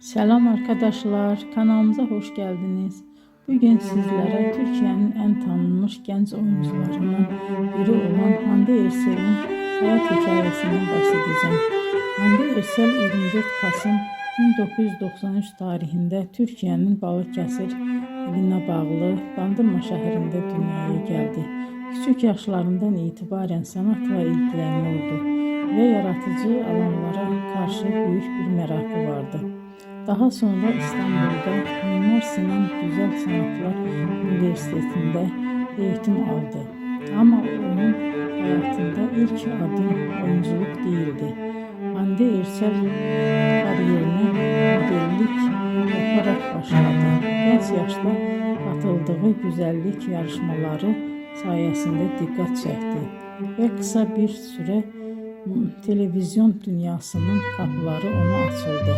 Selam arkadaşlar, kanalımıza hoş geldiniz. Bugün sizlere Türkiye'nin en tanınmış genç oyuncularından biri olan Hande Erçel'in hayat hikayesinden bahsedeceğim. Hande Erçel 24 Kasım 1993 tarihinde Türkiye'nin Balıkesir iline bağlı Bandırma şehrinde dünyaya geldi. Küçük yaşlarından itibaren sanatla ilgileniyordu ve yaratıcı alanlara karşı büyük bir merakı vardı. Daha sonra İstanbul'da Mimar Sinan Güzel Sanatlar Üniversitesi'nde eğitim aldı. Ama onun hayatında ilk adım oyunculuk değildi. Hande Erçel kariyerine modellik yaparak başladı. Genç yaşta katıldığı güzellik yarışmaları sayesinde dikkat çekti ve kısa bir süre televizyon dünyasının kapıları ona açıldı.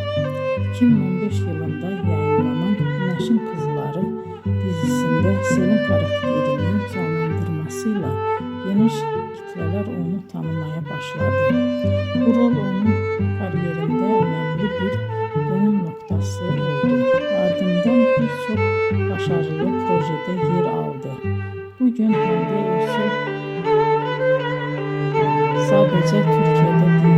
2015 yılında yayınlanan Güneşin Kızları dizisinde Selin karakterinin canlandırmasıyla geniş kitleler onu tanımaya başladı. Bu rol onun kariyerinde önemli bir dönüm noktası oldu. Ardından birçok başarılı projede yer aldı. Bugün Hande Erçel sadece Türkiye'de değil,